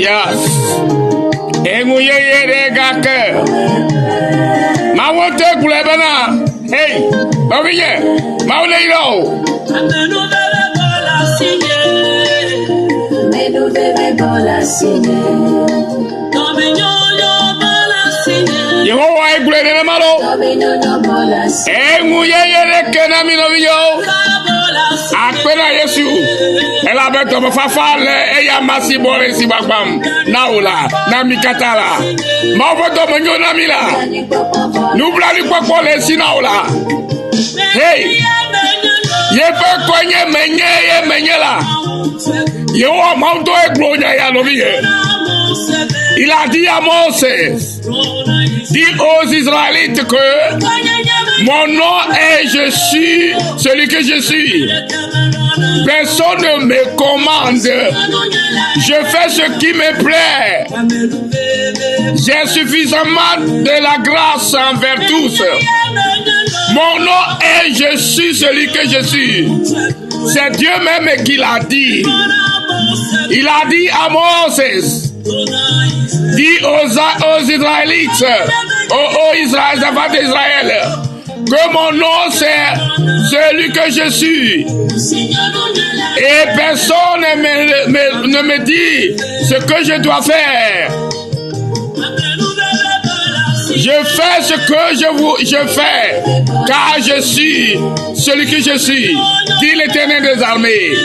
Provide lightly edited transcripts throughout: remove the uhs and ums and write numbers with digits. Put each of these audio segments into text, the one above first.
Yes. Enguye yere gake. Ma wote kulebana. Hey, babiye. Ma uleiro. Yehowa egulene malo. Enguye yere kena minoviyo. Akpena Yesu. Ela beto fafa le eya masi bore si babam. Naola, na mikatala. Ma voto monyo na mila. Nubla li kwakwo le si naola. Hey. Yepe kwenye menye la. Yehowa mauto eglonya ya noviye. Il a dit à Moses, dis aux Israélites que mon nom est je suis celui que je suis. Personne ne me commande. Je fais ce qui me plaît. J'ai suffisamment de la grâce envers tous. Mon nom est je suis celui que je suis. C'est Dieu même qui l'a dit. Il a dit à Moses, dis aux Israélites, aux enfants d'Israël, que mon nom c'est celui que je suis. Et personne ne me dit ce que je dois faire. Je fais ce que je fais, car je suis celui que je suis, dit l'Éternel des armées.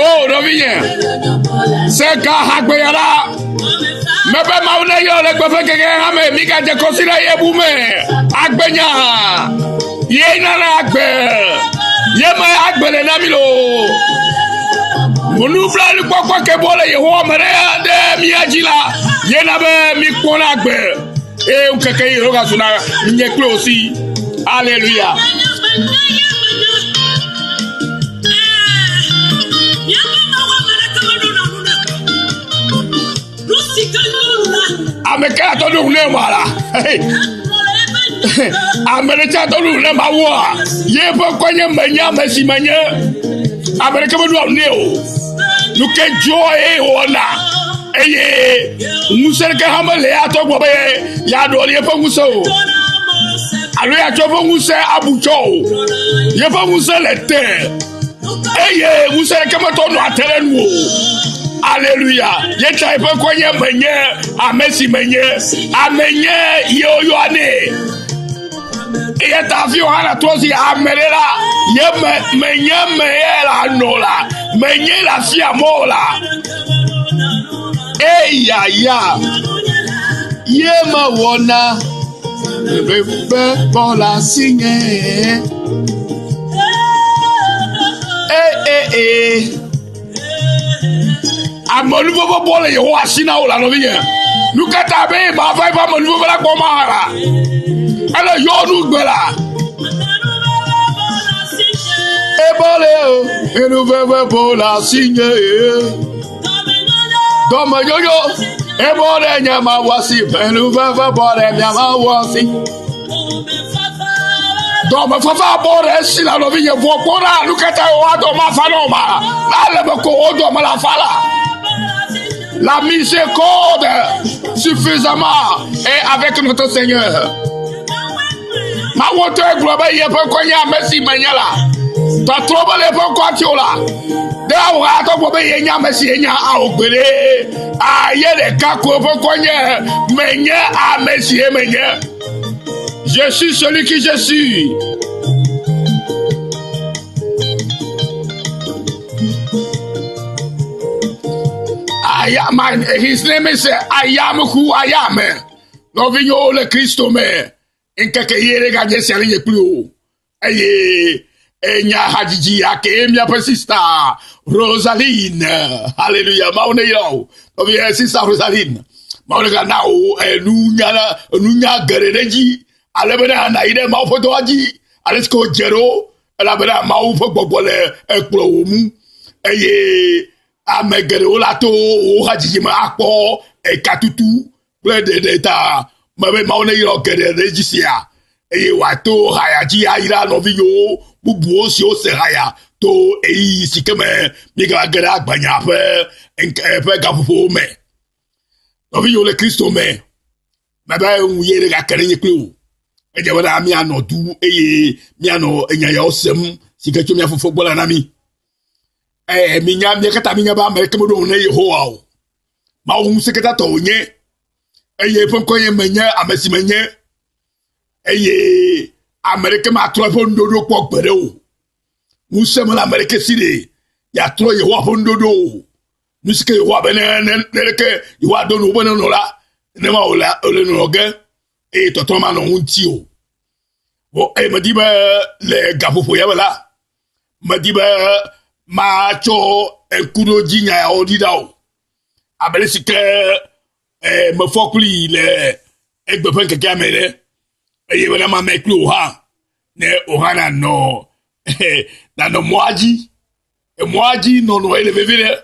Oh, reviens. C'est car Hagbeyara. Mais pas mauna yo le gbefe keke hame mika je kosira ye bume. Agbenya. Ye na agbe. Ye ma agbe le namilo. Munu bla li kwakwa ke bole ye ho mere de mi ajila. Ye na be mi kona agbe. E ukeke yo ga suna nye close. Hallelujah. Ameka to lu ne mala. America to lu ne mawa. Ye po kwenye menya mesi menya. America bo lu ne o. Nu ke joy ona. Eye, musere ke hamale ato gbo be ya do le po muso. Alo ya to po muso abucho. Ye po muso le te. Eye, musere ke mo to no atere nu o. Alléluia. Yeta ipe kwenye menye amesi menye amenye yo ane. Yeta fi wana tosi amerela ye menye la nola menye la fi amola. Ya ye ma wona bebe bola singe. Amonu bobo bole yo asina ola no biye. Nukata be ma fa fa monu bobo la komara. Ala yo nu gbela. Ebole o, enu bebe bola singe. Doma yo ebole nyama wasi, enu bebe bole nyama wasi. Doma fa fa bole sila no biye vo kora nukata o ado ma fa no ma. La le ko odo ma la fala. La miséricorde suffisamment et avec notre Seigneur. Ma wote globa ye pe konya merci manyala. Ta troba le pe ko atiola. De awa to bo be ye nya merci nya a ogbere. A ye le ka ko pe konya menye a merci menye. Je suis celui qui je suis. His name is I am who I am. Loving you, le Christo me. In kakayere ga jeseri ye plu. Eye, enya hajiji ake mia persista. Rosaline. Hallelujah. Maune yo. Loving sister Rosaline. Maune ga now nunya gereji. Alebena na ide ma foto aji. Alesko jero. Alebena ma ufo gbole ekplo mu. Eye amegere olato o hajiji ma akpo ekatutu de ta mabe maone yo gere regisia e wato hayaji aira no viyo bubu o si o se haya to e sikeme mi ga gere agbanya fe enke fe gafufu me Ovi yo le Christo me. Maba un yere ga kare nyeklo. Eje wada mi ano du eye mi ano enya ya osem sika cho mi afofo gbola na mi. Mi nya mi kata mi nya ba America mo do na Yehowa o. Ma wo seketa to nye. Eye pon ko ye menya amasi menya. Eye America ma tro pon dodo po gbere o. Mu se mo America sire ya tro Yehowa pon dodo. Nu sike Yehowa benen ke Yehowa do no benen no la. Ne ma ola ole no ge. E toto ma no unti o. Bo e me di ba le gapo po ya bala. Me di ba ma cho kudo jinya ya odida o. Abele sike me fokuli le egbe pen keke amele. Eye wala ma meklo ha. Ne ohana no na no moaji. E moaji no no ele vevele.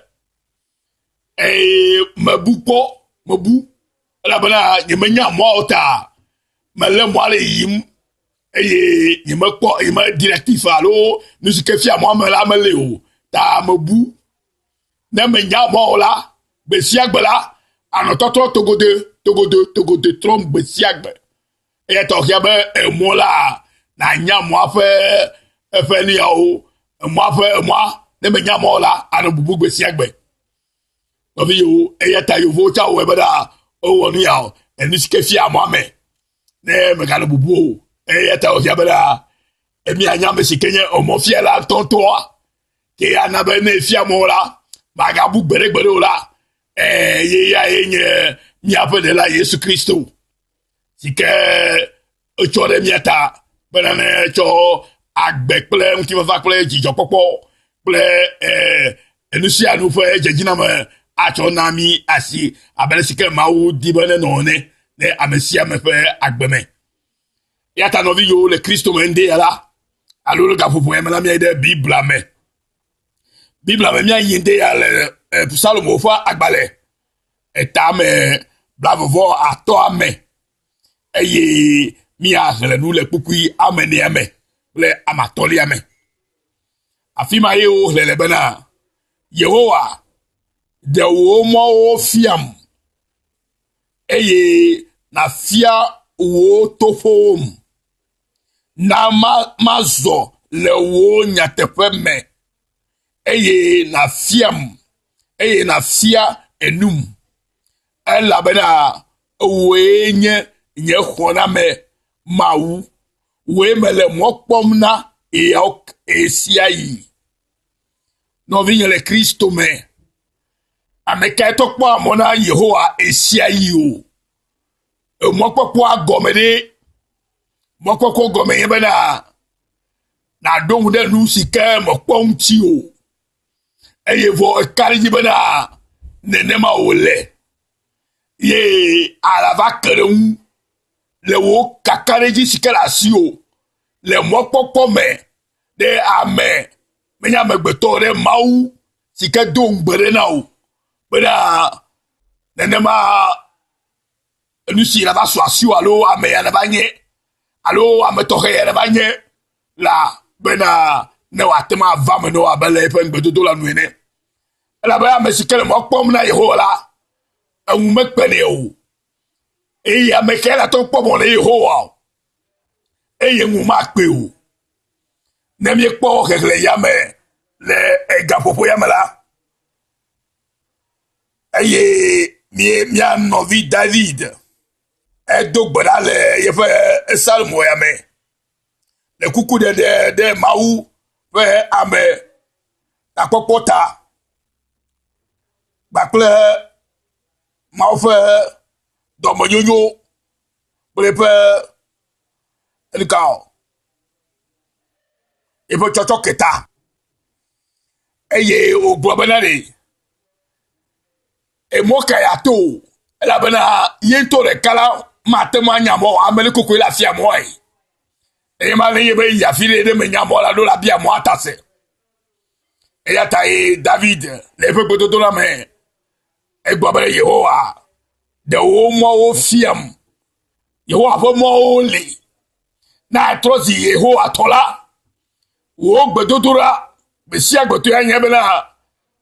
Mabu la bana nyemenya moata. Male moale yim. Eye nyemekpo yema directif alo nusike fia mo amela meleo. Ta mabu. Ne menya mola. Besiagbela anototo togode trom besiagbe e to ya be emola na nya mo afa ni o mo afa mo ne me nya mola anobubu besiagbe obi yo e ya ta yo vocha o e bada o wonu ya eni sike fia mo ame ne me ga bubu e ya ta o ya bada e mi anya me sikenye o mo fia la tonto ke ya na be ne fia mo la maga bu gbere o la ye ya enye mi apede la Yesu Kristo sike ochore miata benane cho agbe ple mti va ple jijo popo ple enusi anu fe jejina me acho nami asi abele sike mawu dibene no ne amesia me fe agbe me yata no vi yo le Kristo mende ala alo le gafu po emela mi de Bible me mi yinde ya le Salomo fa agbale etame blavovo ato ame eye mi ahle nu le pukui amene ame le amatoli ame afima ye o le bena Yehowa de wo mo fiam eye na fia wo tofom na mazo le wo nyatepe me eye na fiam eye na fia enum ela bena we nye khona me mawu we mele mokpom na esiai no vinye le Kristo me ameka tokpo amona Yehowa esiai o mokpopo agomede mokpoko gome bena na dongu de nu sike mokpom ti o eye vo kariji bena nenema ole ye alava kerun le wo kakareji sikela sio le mopopo me de ame menya megbeto de mau sike dongbere na o bena nenema nusi la va so asio alo ame ya na banye alo ame tohe ya na banye la bena ne watema vame no abele pe ngbedo la nuene la ba me sikele mokpom na Yehowa un mekpene o e ya mekela to pomo le Yehowa e ye mu makpe o ne mi kpo kekele ya me le egapopo ya mela e ye mi anovi David e dogbara le ye fe Salmo ya me le kuku de mawu fe ame la popota bakle ma fe do mo yoyo prepe elikao e po chocho keta eye o gbobenare e mo kaya to e la bena yento re kala matema nyamo amele kokwe la fia mo e ma le be ya file de me nyamo la do la bia mo atase e ya ta e David le pe gbodo la me e gbobere Yehowa de wo mo wo fiam Yehowa fo mo oli na trozi Yehowa tola wo gbedodora be si agboto ya bena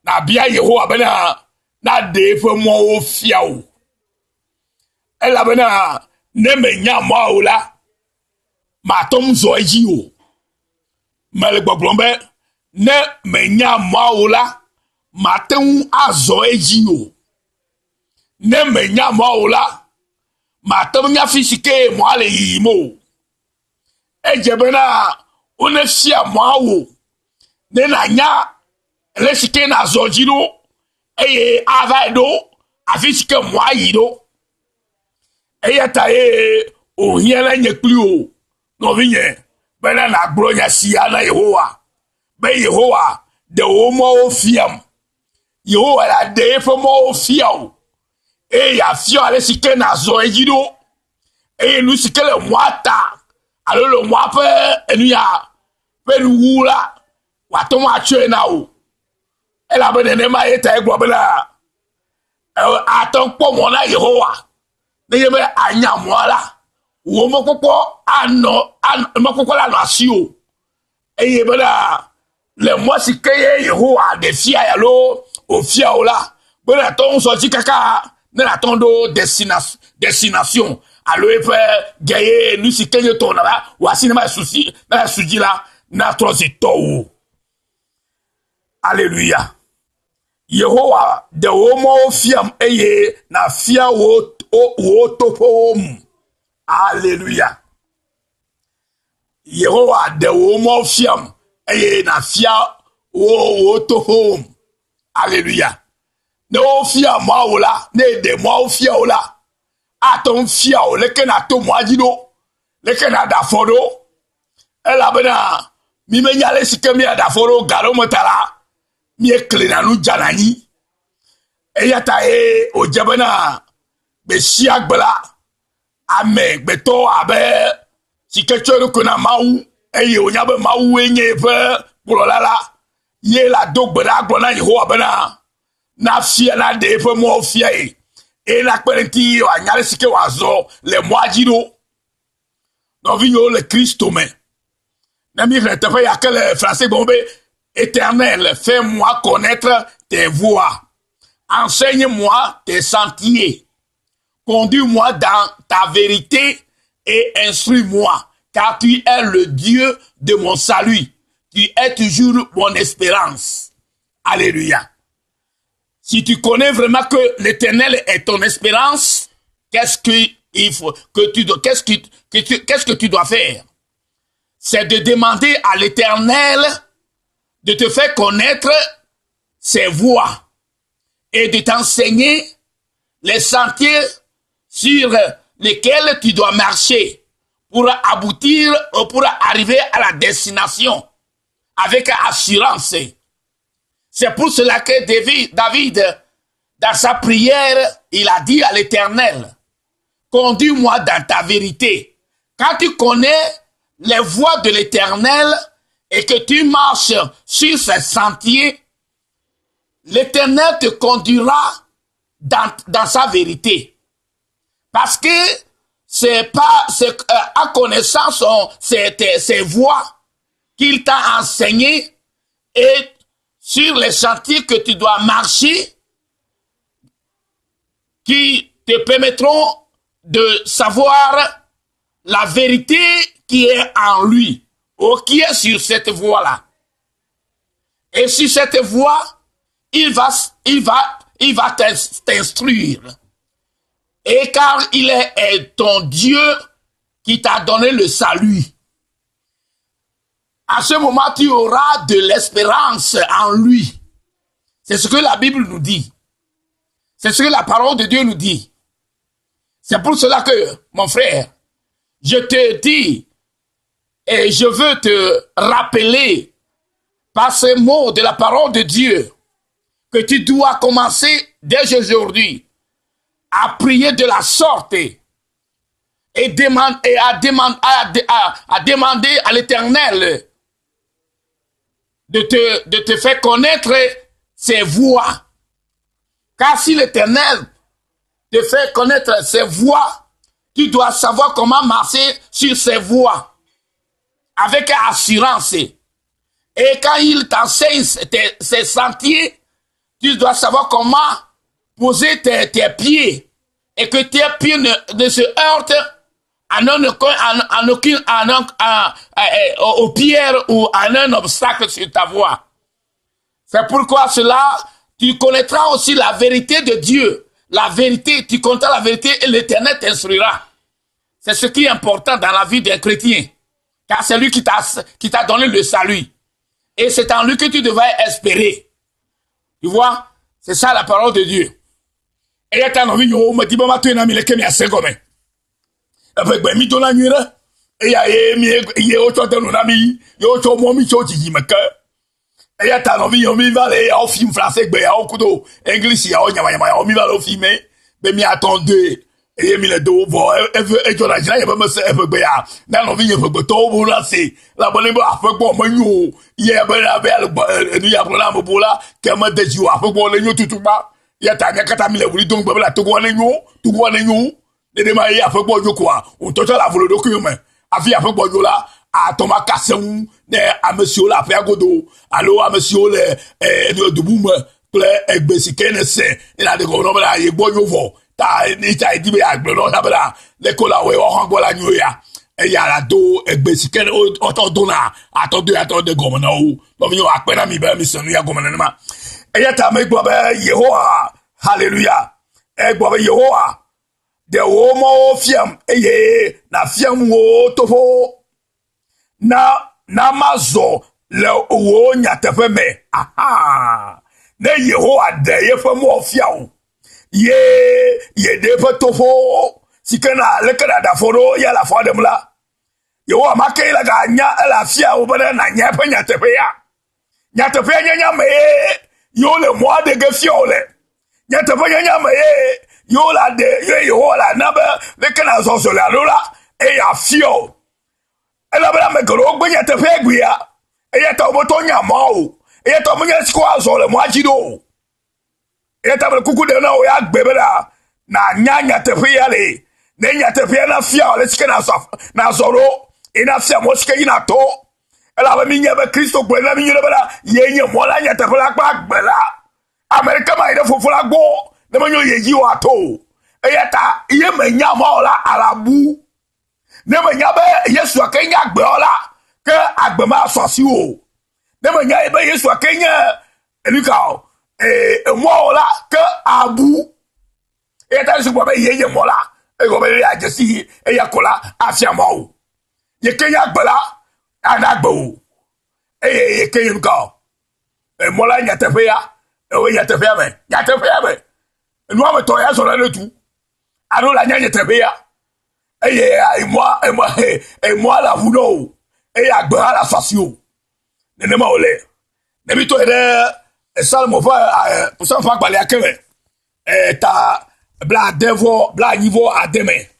na bia Yehowa bena na de fo mo wo fiawo elabena ne menya moi o la ma tom zo eji o mele gbogbombe ne menya moi o la ma ten azo eji o ne menya moi o la ma tom nya fisike mo ale yimo ejebena one fia moi o ne na nya le sike na zo jiro eye ava do afisike moi yido eye ta o hiele nyekli o no vinye bena na gbro nya sia na Yehowa be Yehowa de o mo fiam Yehowa la de fo mo fiao e ya fio ale sike na zo ejido e nu sike le mwata alo le mwa pe enu ya pe nu wula wa to ma chwe na o e la bene ne ma eta e gbo bela aton po mo na Yehowa ne yeme anya mo la wo mo popo ano mo popo la no asio e yebela le mo sike Yehowa de fia ya lo o fia o la bena ton so ti kaka ne la ton do destination alo e pe gaye nu sike ye ton na wa sinema souci na suji la na transito. Alléluia. Yehowa de homo fiam eye na fia wo topom. Alléluia. Yehowa de homo fiam eye na fia wo topom. Alléluia. Ne o fia ma ola, ne de ma o fia ola. Aton fia o leke na to mo ajido. Leke na da fodo. Ela bena mi me nyale sike mi da fodo garo motala. Mi ekle na nu janani eyata o jabana be siagbala ame beto abe sikecho ko na mawu eye onyabe mawu enye pe pololala ye la dogbara gbona Yehowa bana na fia na de pe mo fia e la perenti o anyale sike wazo le moajiro no vinyo le Christo me na mi rete pe yakele français bombe. Éternel, fais-moi connaître tes voies. Enseigne-moi tes sentiers. Conduis-moi dans ta vérité et instruis-moi, car tu es le Dieu de mon salut. Tu es toujours mon espérance. Alléluia. Si tu connais vraiment que l'Éternel est ton espérance, qu'est-ce que tu dois faire? C'est de demander à l'Éternel de te faire connaître ses voies et de t'enseigner les sentiers sur lesquels tu dois marcher pour aboutir ou pour arriver à la destination avec assurance. C'est pour cela que David, dans sa prière, il a dit à l'Éternel, conduis-moi dans ta vérité. Quand tu connais les voies de l'Éternel, et que tu marches sur ces sentiers, l'Éternel te conduira dans sa vérité. Parce que c'est en connaissant ses voies qu'il t'a enseigné et sur les sentiers que tu dois marcher qui te permettront de savoir la vérité qui est en lui. Qui est sur cette voie-là. Et sur cette voie, il va t'instruire. Et car il est ton Dieu qui t'a donné le salut. À ce moment, tu auras de l'espérance en lui. C'est ce que la Bible nous dit. C'est ce que la parole de Dieu nous dit. C'est pour cela que, mon frère, je te dis, et je veux te rappeler par ces mots de la parole de Dieu que tu dois commencer dès aujourd'hui à prier de la sorte et à demander à l'Éternel de te faire connaître ses voies. Car si l'Éternel te fait connaître ses voies, tu dois savoir comment marcher sur ses voies. Avec assurance. Et quand il t'enseigne ces sentiers, tu dois savoir comment poser tes pieds et que tes pieds ne se heurtent aux pierres ou à un obstacle sur ta voie. C'est pourquoi cela, tu connaîtras aussi la vérité de Dieu. La vérité, tu connaîtras la vérité et l'Éternel t'instruira. C'est ce qui est important dans la vie d'un chrétien. Car c'est lui qui t'a donné le salut. Et c'est en lui que tu devrais espérer. Tu vois, c'est ça la parole de Dieu. Et il y a un homme qui me dit, maman, tu es un ami, qui est comme et puis, mi donna nuit, et il y a autre chose d'un ami, il y a autre chose, moi, mi chose, qui me cœur. Et il y a un homme qui va aller au film français, il y a un couteau, anglais, il y a un mi va au film, mais mi attendez, et il a mis le dos, bon, et tu l'as dit, il y a pas me faire, il y a un homme qui veut tout, bon, là, c'est, la bonne époque, après, bon, moi, il y a un peu il y a un problème, bon, là, qui m'a dit, après, bon, les tout bas, il y a un gars qui a mis le boulot, donc, là, tout quoi, les ne demain ya fait bojo quoi on touche la volo document afi fait bojo là à Thomas Kasson ne à monsieur là fait godo allo à monsieur le de boum ple egbe sikene se ila de gono bla ye bojo vo ta ni ta di be agbe no na bla le ko la we o han gola nyu ya e ya la do egbe sikene o to do na atode gomo na o no mi o ape na mi be mi sonu ya gomo na ma e ya ta me gbo be Yehowa hallelujah e gbo be Yehowa de wo mo fiam eye na fiam wo tofo na mazo le wo nyatefe me aha ne Yehowa de ye fe mo fiam ye de fe tofo sikana le kada da foro ya la fo de mla Yehowa make la ga nya la fia wo bana na nya fe nyatefe nya me yo le mo de ge fio le nyatefe nya me yo la de yo la na ba le kana so so la lola e ya fio e la ba me gro gbe ya te fe gbe ya e ya ta mo to nya mo o e ya ta mo nya siko aso le mo ajido e ya ta be kuku de na o ya gbe be la na nya te fe ya le ne nya te fe na fia le sikana so na so ro e na fia mo sike na to e la ba mi nya be Kristo gbe na mi nya be la ye nya mo la nya te fe la gba gbe la America ma ide fufu la gbo ne manyo yeji wa to eyata iye menya ma ola alabu ne menya be Yesu akenya agbe ola ke agbe ma asasi o ne menya be Yesu akenya enika mo ola ke abu eyata su gbo be yeye mola e go be ya jesi e ya kola afia ma o ye kenya agbe la anagbe o ye kenya nka e mola nya tefe ya e ya tefe ya me nous avons tout ya sur le tout alors la nyanye tebea et moi la vuno et agba la fasio ne ma ole ne mi to ere salmo fa pour ça fa gbale akere ta bla devo bla niveau ademe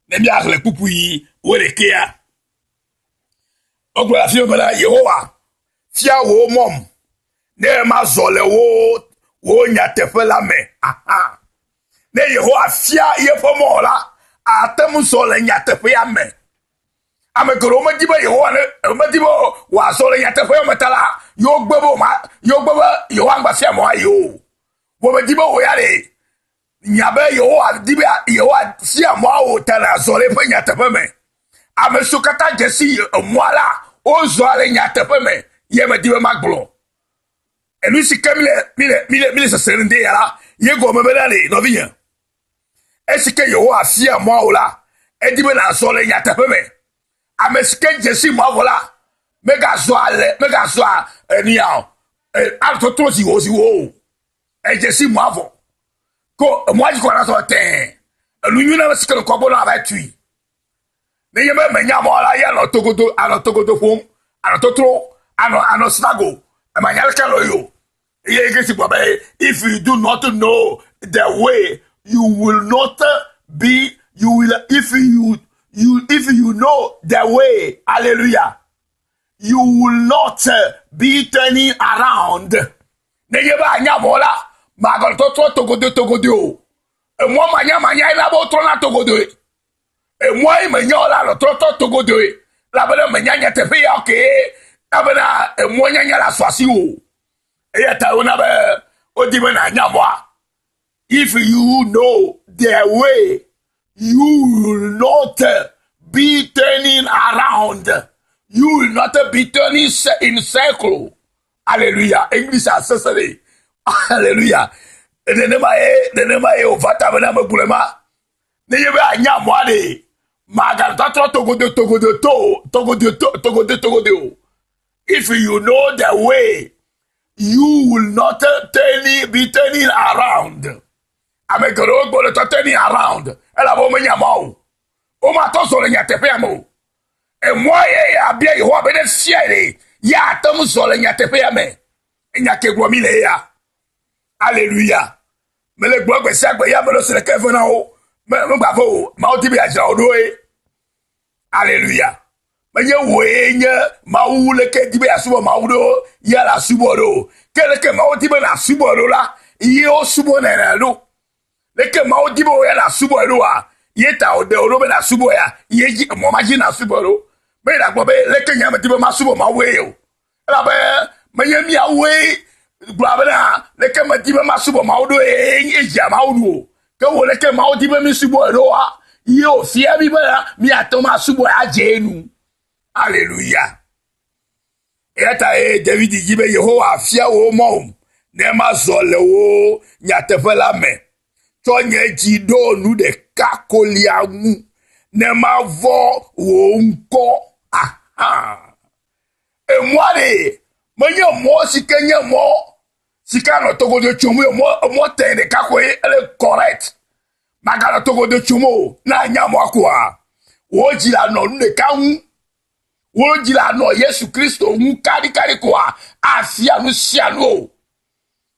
ne mi akle pupuyi wele kia ogba fi bala Yehowa fia wo mom ne ma zole wo nyatefe la me aha ne Yehowa fia ye fomo la atemu so le nyatefe ya me amekoro ma diba Yehowa ne ma diba wa so le nyatefe ya metala yo gbebo Yehowa ngba fia mo ayo wo ma diba o ya le nyabe Yehowa diba Yehowa fia mo o tala so le fe nyatefe me amesukata jesi mo la o zo le nyatefe me ye ma diba magblo et lui c'est comme mille se serende là ye go me belale no vient est-ce que yo a fia moi ou là et dit na so le ya tepe me ameske jesi moi voilà mega so ni a alto to si wo et jesi moi vo ko moi je connais so ten lui na ce que le kobo na va tuer ne ye me nya moi là ya no togodo fom ano totro ano snago if you do not know the way, you will not be. You will if you know the way. Hallelujah. You will not be turning around. Neyeba nyamola magal togodo. E moi manya ila bo trona togodo. E moi menyola lo togodo. La bele menya te fe ya okay. Abena e monya la swasi o e ta ona be odi be na nyamwa If you know their way, you will not be turning around. You will not be turning in circle. Hallelujah. English accessory. Hallelujah. The name I ovata bena mebulema. Ne yebe anya mwade. Magadata togo de. If you know the way, you will not be turning around. Amekoro go to turning around. Ela bo menya mau. O ma to so le nyatepe amo. E moye ya bia ye ho be de fiere. Ya tam so le nyatepe ame. Enya ke gwo mi le ya. Hallelujah. Me le gbo gbe si agbe ya me lo se le ke fo na o. Me gba fo ma o ti bi aja odo e. Hallelujah. Me ye wo enye ma wu le ke di be asubo ma wu do ya la subo do. Ke le ke ma o ti be na subo do la. Ye o subo na na do. Leke mao dibo ya la subo eloa yeta ode oro be la subo ya yeji mo maji na subo ro be la gbo be leke nyama dibo ma subo ma we o la be mayemi awe gba be na leke ma dibo ma subo ma odo eja ma odo ke wo leke mao dibo mi subo eloa ye o fia bi be mi ato ma subo ajenu. Hallelujah. Eta David jibe Yehowa fia wo mo ne ma zole wo nyatefe la me tonye jido nu de kakoliamu ne ma vo wo nko e mwale menye mo sikenye mo sikano togo de chumu mo tende kakoe ele correct magala togo de chumu na nyamo akwa wo jila no nu de kan wo jila no Yesu Kristo hu kari kwa afia nu sia no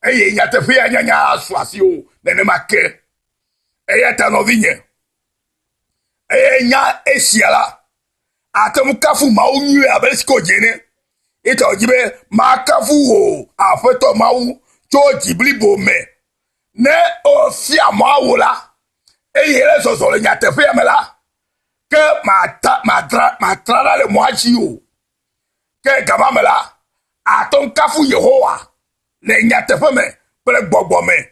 eye nyatefe ya nyanya aswasi o nene make eye tanovinye eye nya esiala atem kafu ma onyu abesko jene ito jibe ma kafu o afeto mawu to jiblibo me ne o fia mawu la eye le soso le nyatefe ya mela ke ma tra le moachi o ke gama mela atem kafu Yehowa le nyatefe me pele gbogbo me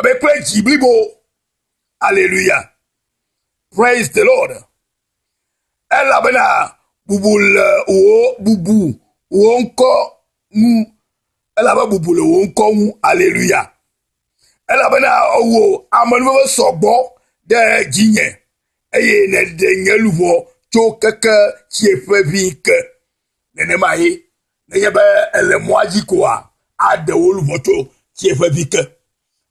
be pele jiblibo. Hallelujah. Praise the Lord. Ela bena bubul bubu wonko mu ela ba bubul wonko mu. Hallelujah. Ela bena owo amanu sogbo de jinye eye ne de nyeluvo cho keke chiefe vike nene mai ne yebe ele moaji kwa ade woluvo cho chiefe vike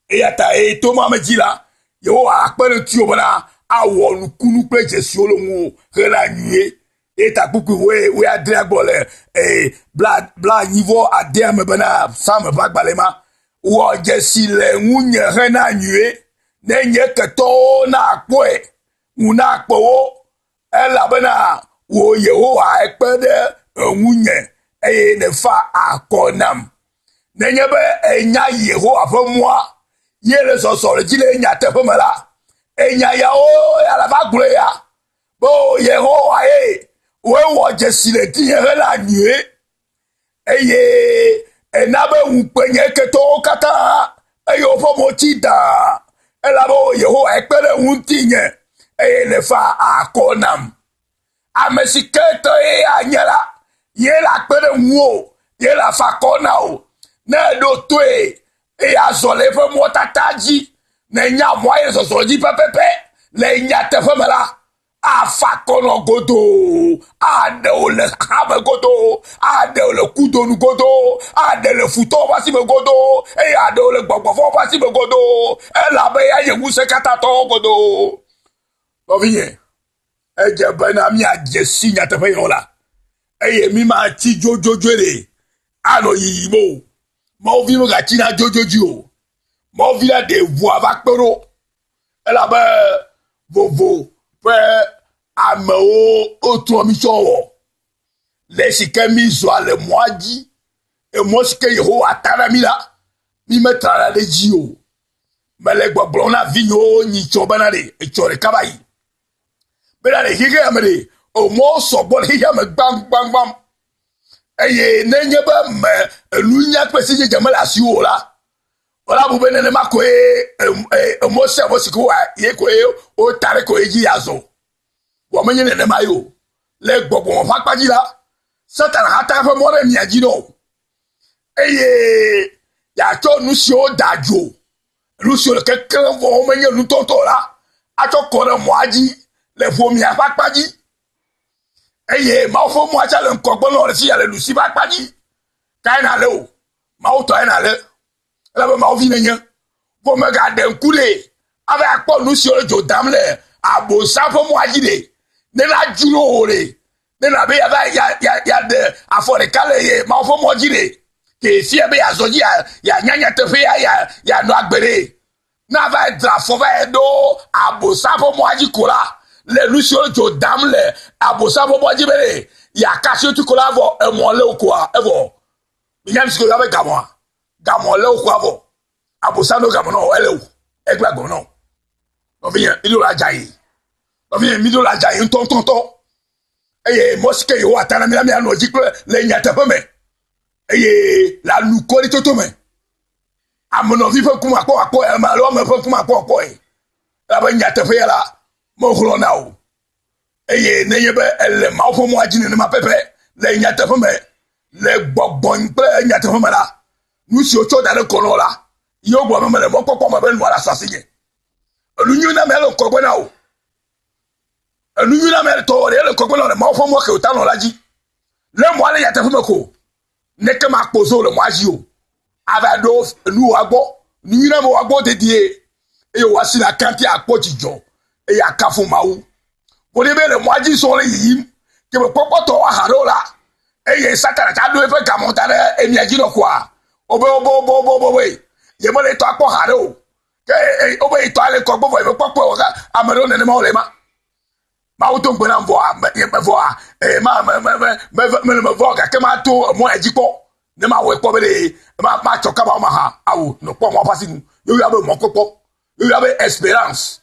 eyata to mama jila yo akpere ti o bana awon kunu pe Jesu olohun hela nue eta puku we adre agbole bla niveau ade me bana sam bagbalema wo Jesu le nwunye hena nue nenye keto na akpoe una akpo ela bana wo Yehowa ekpede nwunye ne fa akonam nenye be enya Yehowa fo moi yele so le jile nya te femela enya ya o ya la bagure ya bo Yehowa we wo Jesu le ti hela nue eye enabe unpenye keto kata eyo fo mo ti da ela bo Yehowa ekpere untinye eye le fa akonam amesiketo anyala yela kpere nwo yela fa kona o na do toe e azole fe motataji na nya moye sosoji pepepe le nya te femela afa kono godo ade ole habe godo ade ole kudo nu godo ade le futo basi me godo e ade ole gbogbo fo basi me godo e la be ya yewu se kata to godo oviye e je bana mi ajesi nya te fe yola e mi ma ti jojojere ano yimo mo vi mo gati na jojoji o mo vi la de voix va pero ela be vovo pe ameo otu omi so le sike mi zo ale moaji e mo sike Yehowa atara mi la mi metra la de ji o mele gbogbo na vi yo ni choba de e chore kabai be la de hige amede o mo so bo hige me bam eye nenye ba me elunya pesi je jamala si o la Ola bube nene ma koe mose mosiku wa ye koe o tare koe ji yazo. Wo menye nene ma yo. Le gbogbo won fa paji la. Satan hata fe more mi aji no. Eye ya cho nu si o dajo. Nu si o keke wo menye nu tonto la. Acho kore mo aji le fo mi fa paji. Eye ma fo mo acha le nkogbo no re si ya le lu si fa paji. Kai na le o. Ma o to na le. La be ma o vinenya fo me ga den kule ave akpo nu si ojo damle abo sa fo mo ajide ne la juro ore ne na be ya de afore kale ye ma fo mo ajide ke si be ya zoji ya nyanya te fe ya no agbere na va dra fo va do abo sa fo mo aji kola le nu si ojo damle abo sa fo mo ajibere ya kasi tu kola vo e mo le okwa evo nyam si ko ya be gamwa Gamon le ou kwa vo. Abosano gamon no ele ou. Egla gamon no. On vient mido la jayi. On vient mido la jayi ton. Eye moske yo atana mi anu jikle le nyata peme. Eye la lukoli toto me. Amono vive kuma ko e ma lo me kuma ko e. La ba nyata fe la mo hlo na o. Eye ne yebe ele ma fo mo ajine ne ma pepe le nyata peme. Le gbogbon pe nyata peme la. Nous si ocho dans le colon là, yo bois même le mon papa m'a ben voilà assassiné. L'union na mel ko na o. L'union na mel to le ko na le mo fo mo ke o tan la ji. Le mo ale ya te fo ko. Ne ke ma pozo le mo aji o. Avado nu agbo, nu na mo agbo dédié. E yo wasi na kanti akpo jijo. E ya kafu mawu. Bo le be le mo aji so le yim. Ke mo popo to wa harola. E ye satana ta do e fe kamontare e mi aji no kwa. Obo ye mo le to akpo hare o ke obo ito ale ko gbo e popo o ga amaro ne ma o le ma o to ngbe na mvo me vo me vo ga ke ma to mo ejipo ne ma we po be ma choka ba ma ha awu no po mo pasi yo ya be mo popo yo ya be espérance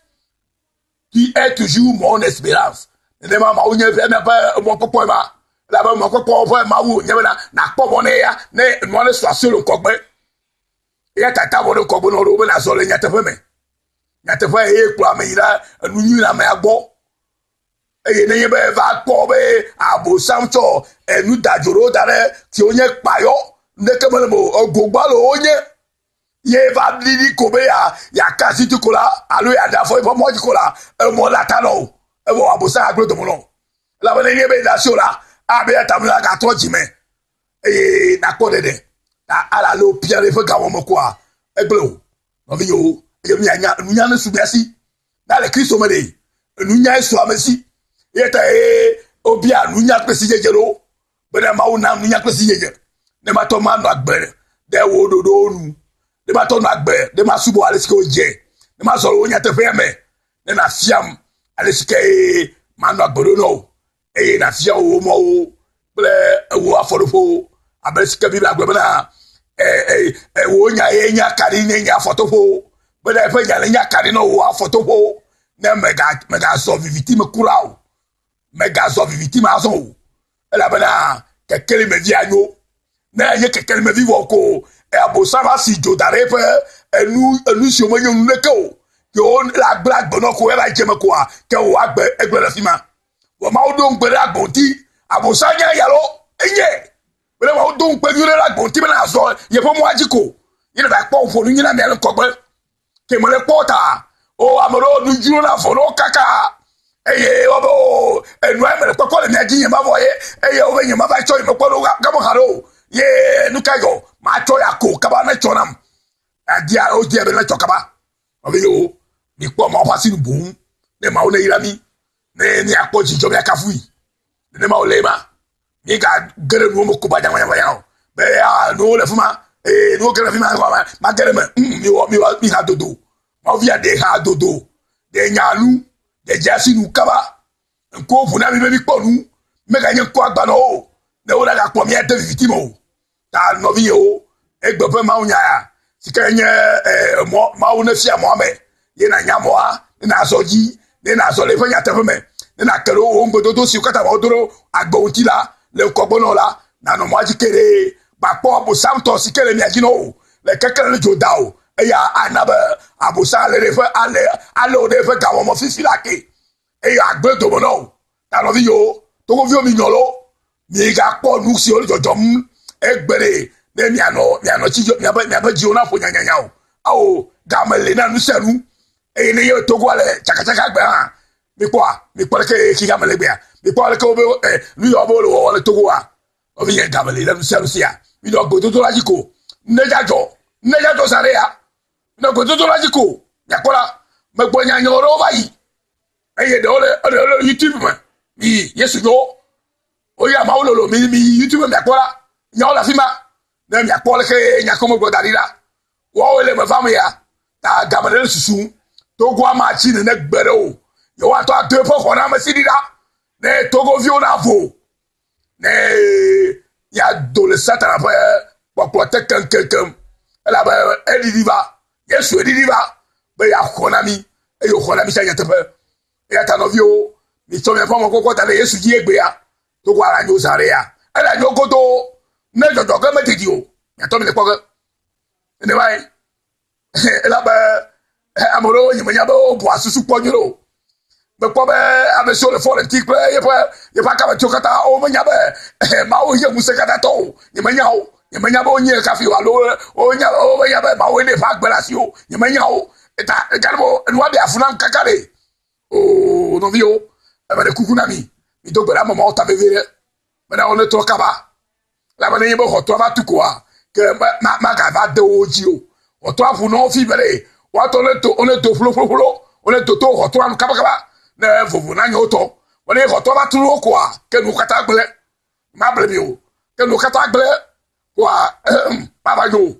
qui est toujours mon espérance ne ma o nye fe me pa mo popo ma la ba mo ko ma wu nye na po bo ne ya ne no le so aselo ko gbe ya tata bo ko gbe no ro be na so le nya te fe e ku amira anu nyu na me agbo e ne ye be va ko be abo samcho enu dajoro dare ti onye payo ne ke mo ogogba lo onye ye va didi ko be ya kasi ti kola alu ya da fo mo ji kola e mo la ta no e bo abo sa agbo to mo no la ba ne ye be da so la abe tamla ka to jime na ko dede ta ala lo pia le fe gawo mo kwa eglo no vi yo ye mi anya su biasi na le Kristo me de nu nya su amesi ye ta obi anu nya pesi jejero be na ma una nu nya pesi jeje ne ma to ma no agbere de wo dodo nu de ma to no agbere de ma subo ale sike oje de ma so lo nya te fe me ne na fiam ale sike ma no agbere no na fia o mo ble wo aforofo abesika bi agbe na wo nya kari nya fotofo be da fe nya kari no wo afotofo na mega so victime kurao mega so victime aso la bana kekele me vi anyo na ye kekele me vi wo ko abosama si jodare pe enu si o mo nyu neko yo la black bono ko e ba jeme ko a ke wo agbe egbe la fima wo ma o don gbere agbonti abosanya yalo enye bele wa o don pe yure agbonti be na so ye fo mo ajiko ye na pa ofo nu nyina me le kogbe ke mo le pota o amoro nu juro na fo no kaka eye obo enu e me le kokole me aji ye ma boye eye o be ye ma ba cho me kodo ga mo haro ye nu kayo ma cho ya ko kaba na cho nam adia o dia be na cho kaba o be yo mi po ma fa sinu bun ne ma o na irami ne ni akpoji jo be akafui ne ma o le ma mi ga gere nu mo ko ba jan wa be ya no le fuma no gere fuma ma gere me mi ha dodo ma via de ha dodo de nyanu de jasi nu kaba nko fu na mi po nu me ga yen ko agba no ne o la ga po mi e de victime o ta no vi o egbe pe ma unya ya sika nye ma o na fia mo ame ye na nya mo a na soji ne na so le fe nya te fe me ne na kero o ngbo to si kata ma odoro agbo ti la le kogbo no la na no mo aji kere ba po bo samto si kere mi aji no le kekere le joda o eya anabe abusa le refe ale o refe ka wo mo fifi lake eya agbe to bono ta lo vi yo to ko vi o mi nyolo mi ga po nu si o jojom egbere ne mi ano chi mi aba ji ona fo nyanya o awo ga mele na nu seru e ne yo to go ale chaka gbe ha mi po ke ki ga mele gbe ha mi po ke o be nu yo bo lo o le to go ha o vi ga mele na nu seru sia mi do go to lajiko nejajo sare ya no go to lajiko yakola me gbo nyanya oro bayi eye de ole YouTube ma mi yesu yo o ya ma ololo mi YouTube me yakola nya ola fima na mi yakola ke nya komo go darira wo ole me famu ya ta gamale susu to go ma chi ne gbere o yo wa to ade fo ko na ma sidira ne to go vi ona vo ne ya dole satana pa popote kankan ela ba edidiva yesu edidiva be ya khonami e yo khonami sa yatepe ya tanovio mi so me famo koko ta yesu ji egbe ya to kwa ara nyo sare ya ela nyo koto ne jojo ke metidi o ya to mi le poke ne bai ela ba amoro ni manya ba o bo asusu ponyoro be po be abe so le fore tik pre ye pa ka ba chokata o manya ba ma o ye musekata to ni manya o yemanya bo nye kafi wa lo onya o ya ba we le fa gbela si o yemanya o eta garbo nwa bi afuna kakare o no vio e ba de kukuna mi do gbela mo ta bevere me na on to kaba la ba ne bo hoto ba tukwa ke ma ga ba de oji o to afu no fi bere wa to le to on to flo on to hoto an kaba na vovu na nyo to won e hoto ba turu okwa ke nu kata gbele ma ble mi o ke nu kata gbele wa papa yo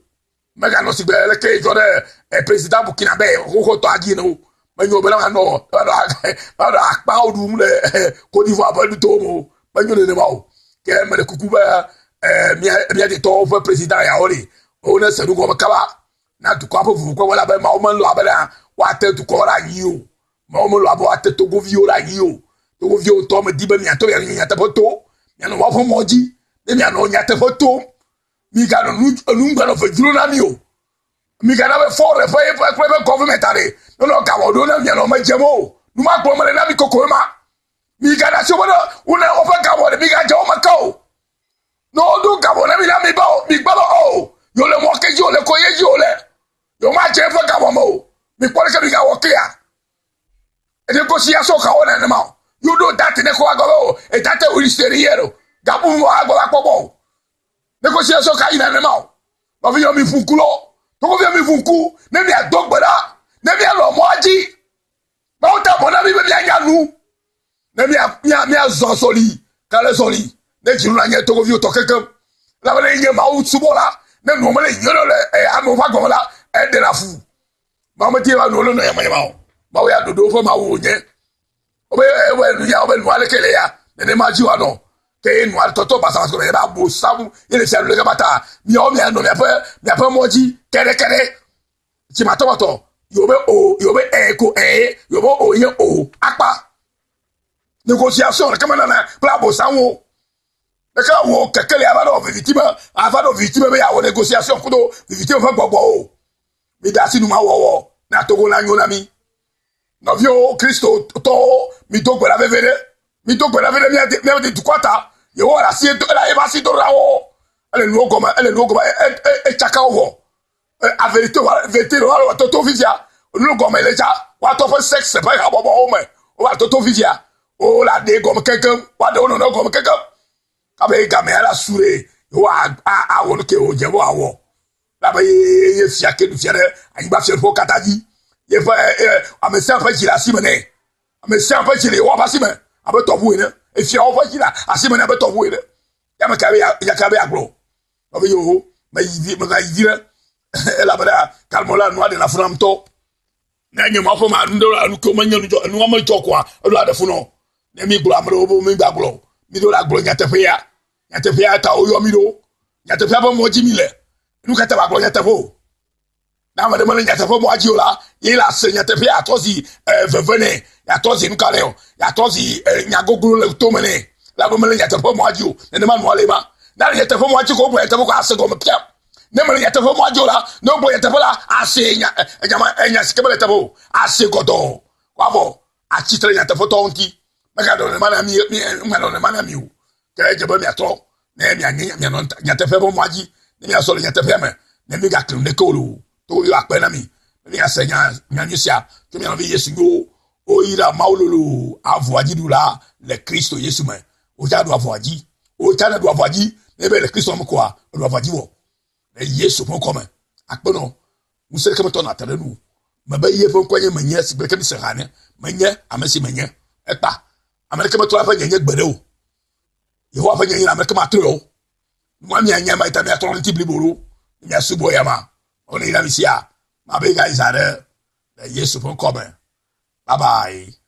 mega no si bele ke jode president Burkina Faso ko to agi no manyo bela no ada akpa odum le Côte d'Ivoire ba du to mo manyo ne ba o ke me de kukuba mi de to president ya ori o na se du ko kaba na du ko apu ko wala ba ma o man lo abela wa te du ko ra yi o ma o mo lo abo ate to go vi o ra yi o to go vi o to me di ba mi ato ya nya te foto ya no wa fo moji de mi ano nya te foto mi ga no ngba no fajuro na mi o mi ga na be for the private government are no ga wodo na mi no ma jemo nu ma ko ma na mi kokoro ma mi ga na so bodo una ofa ga wodo mi ga je o ma ka o no do ga wodo mi na mi ba o mi gba o yo le mo ke yo le ko ye yo le yo ma je fa ga wo mo mi ko le ka mi ga wo ke ya e de ko si aso ka o na ma you do that ne ko ga o e tate o isteriero ga bu mo agba ko bo négociation ka ina nema ba fi yo mi funkulo to ko fi mi funku ne mi adogbara ne mi lo moji ba o ta bona bi bi anya nu ne mi azo soli kale soli ne jiru na nye to ko fi to keke la ba ne ma o subola ne no mele yoro le amo fa gola e de la fu ba mo ti ba no lo no ya ma o ba o ya dodo fo ma wo nye o be ya o be no ale kele ya ne ma ji wa no ke no al toto pasa ko ba bo samu ile se le gabata mi o mi ano mi afa moji kere ti ma to yo be ko yo be o ye o apa négociation kama na pla bo samu e ka wo kekele aba do victime be ya wo négociation ko do victime fa gbogbo o mi da sinu ma wo na togo na nyo na mi no vio Kristo to mi dogbe la vevere mi de dukwata ye wo la si to la e ba si to la wo ele no goma e chaka wo a vérité wa to fizia no goma ele cha wa to for sex pa ha bobo o me o wa to fizia o la de goma kankan wa de no goma kankan ka be ga me ala sure yo a wo ke o je wo awo la ba ye fia ke du fiere ani ba fiere fo kataji ye fa amesa fa jira simene amesa fa jira wa ba simene abeto bu ene e fia o fa jira asimene abeto bu ene ya me ka be agro o yo ma yi ma ga yira ela bada kalmola no de la framto na nyema fo ma ndo anu ko ma nyanu jo anu ma jo kwa elu ade fu no na mi glo amro bo mi gbaglo mi do la glo nyatefe ya ta o yo mi do nyatefe ba mo ji mi le nu ka ta ba glo nyatefo na ma de mo nyatefo mo aji ola ye la se nyatefe ya tozi vevene ya tozi nu kaleo ya tozi nyagoglo le to mene la bo mo nyatefo mo aji o na ma no ale ba na nyatefo mo aji ko bo nyatefo ko ase go me pia ne me yete fo mo ajola no bo yete fo la ase nya enya sikebe yete fo ase godo kwabo a chitre yete fo tonti maka do mana mi mana mi o ke je ba mi atro na mi anya mi no yete fo mo aji ne mi aso yete fo me ne mi ga kru ne kolo to yo akpe na mi ne ase nya nyusia to mi no vi Yesu go o ira maululu avoaji dula le Kristo Yesu me o ja do avoaji o ta na do avoaji ne be le Kristo mo kwa do avoaji wo le Yesu mo kome akpe no musere ke to na tare nu ma ba ye fo kwanye manya si be ke mi se hane manya amasi manya epa amerika me to afa nyanya gbere o ye ho afa nyanya amerika ma tro mo mi anya ma ita mi atoro nti bliboro mi asubo ya ma oni ila mi sia ma be guys are le Yesu mo kome bye bye.